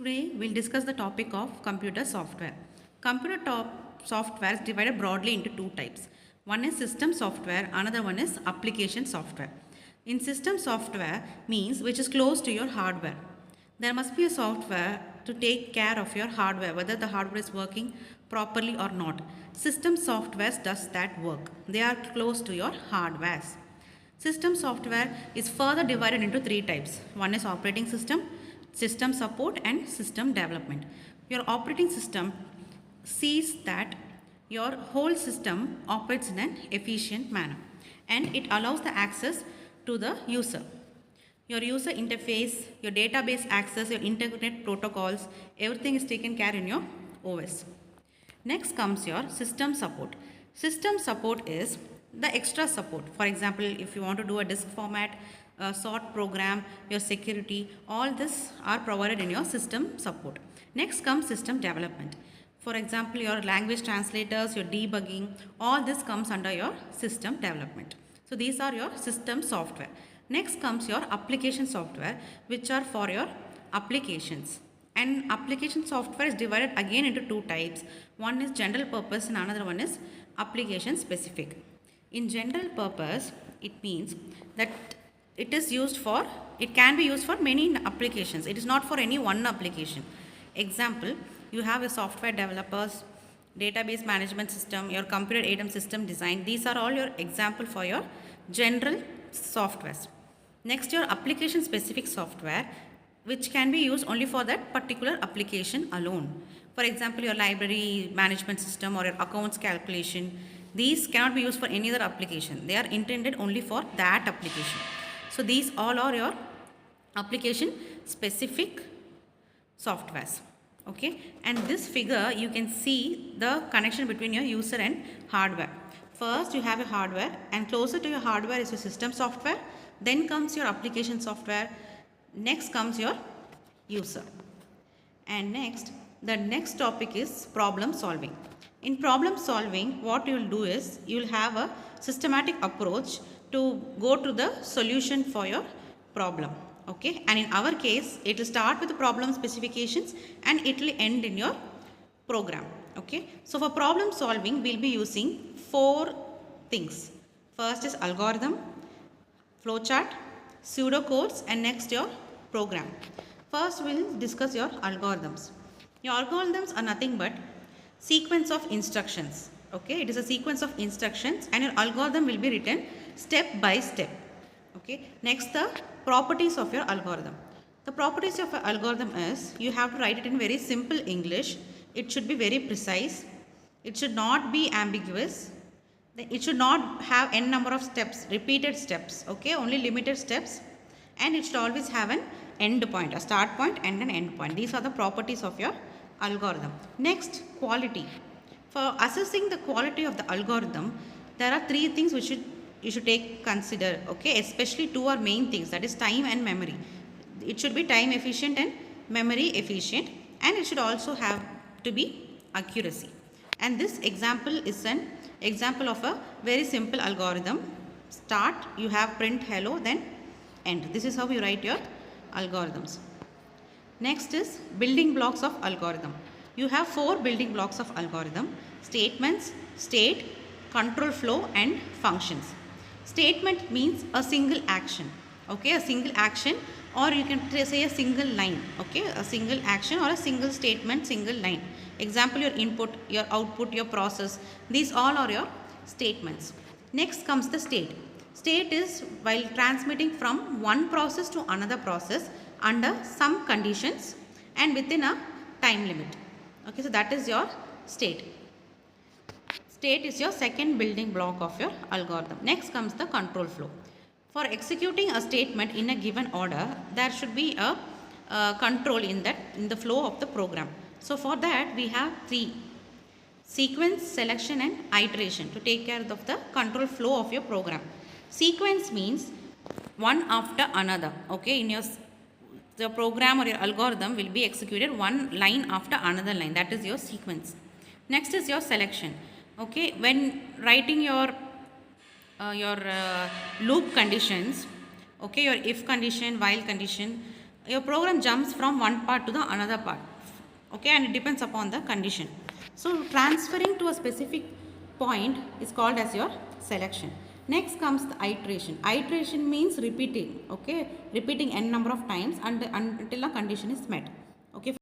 Today we'll discuss the topic of computer software. Software is divided broadly into two types. One is system software, another one is application software. In system software means which is close to your hardware. There must be a software to take care of your hardware, whether the hardware is working properly or not. System software does that work. They are close to your hardwares. System software is further divided into three types. One is operating system, system support and system development. Your operating system sees that your whole system operates in an efficient manner and it allows the access to the user. Your user interface, your database access, your internet protocols, everything is taken care in your OS. Next comes your system support. System support is the extra support. For example, if you want to do a disk format, sort program, your security, all this are provided in your system support. Next comes system development. For example, your language translators, your debugging, all this comes under your system development. So these are your system software. Next comes your application software, which are for your applications. And application software is divided again into two types. One is general purpose and another one is application specific. In general purpose, it means that it can be used for many applications. It is not for any one application. Example, you have a software developers, database management system, your computer aided system design. These are all your example for your general softwares. Next, your application specific software, which can be used only for that particular application alone. For example, your library management system or your accounts calculation, these cannot be used for any other application. They are intended only for that application. So these all are your application specific softwares. Okay, and this figure you can see the connection between your user and hardware. First you have a hardware and closer to your hardware is your system software, then comes your application software, next comes your user. And next, the next topic is problem solving. In problem solving, what you will do is you will have a systematic approach to go to the solution for your problem. Okay, and in our case, it will start with the problem specifications and it will end in your program. Okay, so for problem solving, we will be using four things. First is algorithm, flowchart, pseudocodes, and next your program. First, we will discuss your algorithms. Your algorithms are nothing but sequence of instructions. Okay, it is a sequence of instructions and your algorithm will be written step by step. Okay, next the properties of your algorithm. The properties of your algorithm is you have to write it in very simple English. It should be very precise. It should not be ambiguous. It should not have n number of steps, repeated steps. Okay, only limited steps, and it should always have an end point, a start point and an end point. These are the properties of your algorithm. Next, quality. For assessing the quality of the algorithm, there are three things which you should consider. Okay, especially two are main things, that is time and memory. It should be time efficient and memory efficient, and it should also have to be accuracy. And this example is an example of a very simple algorithm. Start, you have print hello, then end. This is how you write your algorithms. Next is building blocks of algorithm. You have four building blocks of algorithm: statements, state, control flow and functions. Statement means a single action. Okay, a single action, or you can say a single line. Okay, a single action or a single statement, single line. Example, your input, your output, your process. These all are your statements. Next comes the state. State is while transmitting from one process to another process under some conditions and within a time limit. Okay, so that is your state. State is your second building block of your algorithm. Next comes the control flow. For executing a statement in a given order, there should be a control in the flow of the program. So for that we have three: sequence, selection and iteration to take care of the control flow of your program. Sequence means one after another. Okay, in the program or your algorithm will be executed one line after another line. That is your sequence. Next is your selection. Okay, when writing your loop conditions, okay, your if condition, while condition, your program jumps from one part to the another part, okay, and it depends upon the condition. So transferring to a specific point is called as your selection. Next comes the iteration. Iteration means repeating, okay, repeating n number of times until a condition is met, okay.